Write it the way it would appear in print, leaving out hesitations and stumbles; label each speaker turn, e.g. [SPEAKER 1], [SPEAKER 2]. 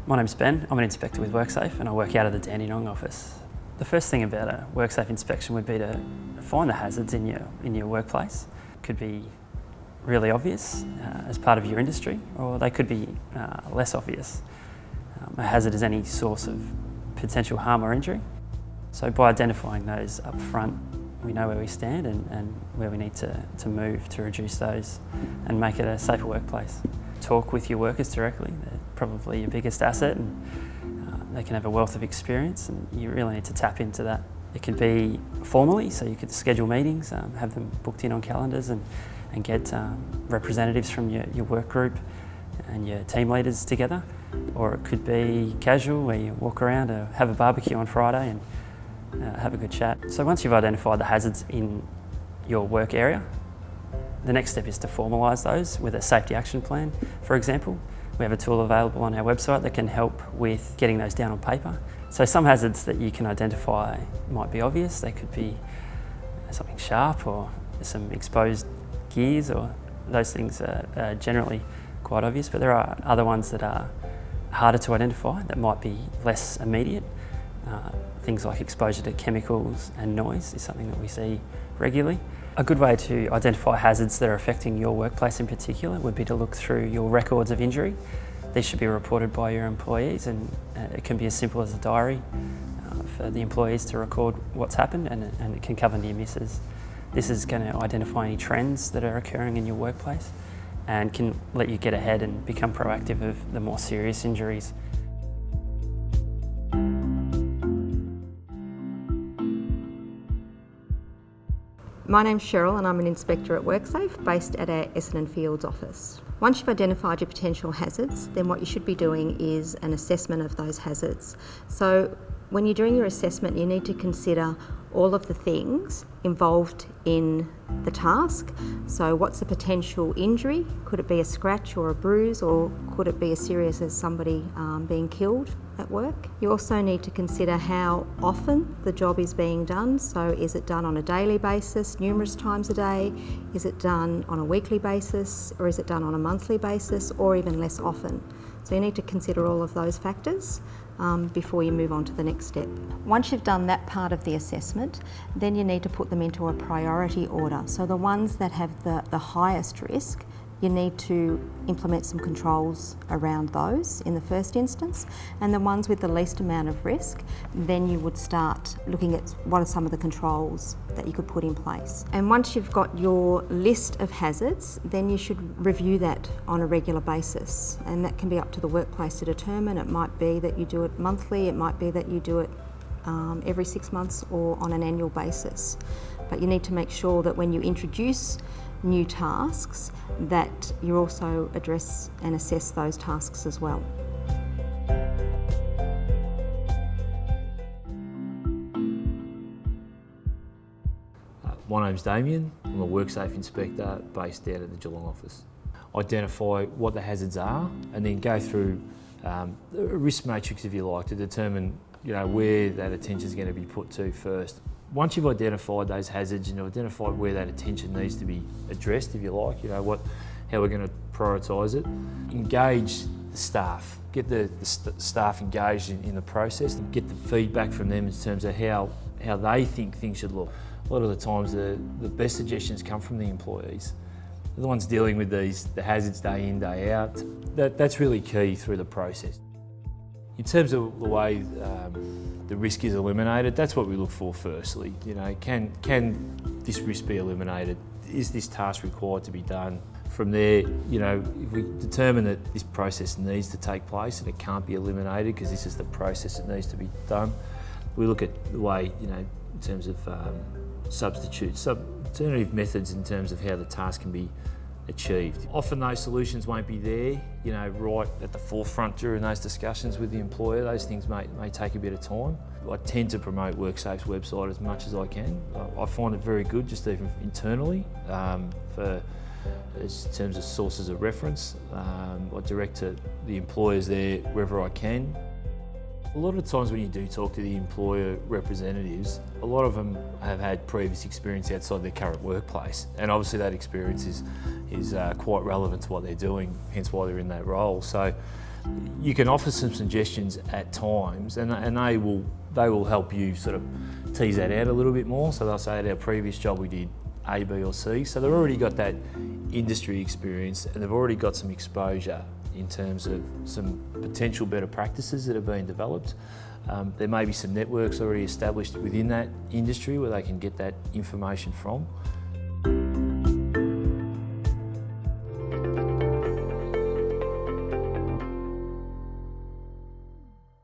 [SPEAKER 1] My name's Ben, I'm an inspector with WorkSafe and I work out of the Dandenong office. The first thing about a WorkSafe inspection would be to find the hazards in your workplace. Could be really obvious as part of your industry, or they could be less obvious. A hazard is any source of potential harm or injury. So by identifying those up front, we know where we stand and where we need to move to reduce those and make it a safer workplace. Talk with your workers directly, they're probably your biggest asset, and they can have a wealth of experience and you really need to tap into that. It could be formally, so you could schedule meetings, have them booked in on calendars and get representatives from your work group and your team leaders together. Or it could be casual, where you walk around or have a barbecue on Friday and have a good chat. So once you've identified the hazards in your work area, the next step is to formalise those with a safety action plan, for example. We have a tool available on our website that can help with getting those down on paper. So some hazards that you can identify might be obvious. They could be something sharp or some exposed gears, or those things are generally quite obvious, but there are other ones that are harder to identify that might be less immediate. Things like exposure to chemicals and noise is something that we see regularly. A good way to identify hazards that are affecting your workplace in particular would be to look through your records of injury. These should be reported by your employees, and it can be as simple as a diary for the employees to record what's happened, and it can cover near misses. This is going to identify any trends that are occurring in your workplace and can let you get ahead and become proactive of the more serious injuries.
[SPEAKER 2] My name's Cheryl and I'm an inspector at WorkSafe based at our Essendon Fields office. Once you've identified your potential hazards, then what you should be doing is an assessment of those hazards. So when you're doing your assessment, you need to consider all of the things involved in the task. So what's the potential injury? Could it be a scratch or a bruise, or could it be as serious as somebody being killed at work? You also need to consider how often the job is being done. So is it done on a daily basis, numerous times a day? Is it done on a weekly basis, or is it done on a monthly basis, or even less often? So you need to consider all of those factors before you move on to the next step. Once you've done that part of the assessment, then you need to put them into a priority order. So the ones that have the highest risk, you need to implement some controls around those in the first instance, and the ones with the least amount of risk, then you would start looking at what are some of the controls that you could put in place. And once you've got your list of hazards, then you should review that on a regular basis, and that can be up to the workplace to determine. It might be that you do it monthly, it might be that you do it every 6 months or on an annual basis. But you need to make sure that when you introduce new tasks, that you also address and assess those tasks as well.
[SPEAKER 3] My name's Damien, I'm a WorkSafe inspector based out at the Geelong office. Identify what the hazards are and then go through a risk matrix, if you like, to determine where that attention is going to be put to first. Once you've identified those hazards and you've identified where that attention needs to be addressed, if you like, how we're going to prioritise it, engage the staff, get the staff engaged in the process, and get the feedback from them in terms of how they think things should look. A lot of the times the best suggestions come from the employees. They're the ones dealing with the hazards day in, day out. That's really key through the process. In terms of the way the risk is eliminated, that's what we look for firstly. Can this risk be eliminated? Is this task required to be done? From there, if we determine that this process needs to take place and it can't be eliminated because this is the process that needs to be done, we look at the way, in terms of alternative methods in terms of how the task can be achieved. Often those solutions won't be there, right at the forefront during those discussions with the employer. Those things may take a bit of time. I tend to promote WorkSafe's website as much as I can. I find it very good, just even internally, in terms of sources of reference. I direct to the employers there wherever I can. A lot of the times when you do talk to the employer representatives, a lot of them have had previous experience outside their current workplace, and obviously that experience is quite relevant to what they're doing, hence why they're in that role. So You can offer some suggestions at times, and they will help you sort of tease that out a little bit more. So they'll say, at our previous job we did A, B or C. So they've already got that industry experience and they've already got some exposure in terms of some potential better practices that are being developed. There may be some networks already established within that industry where they can get that information from.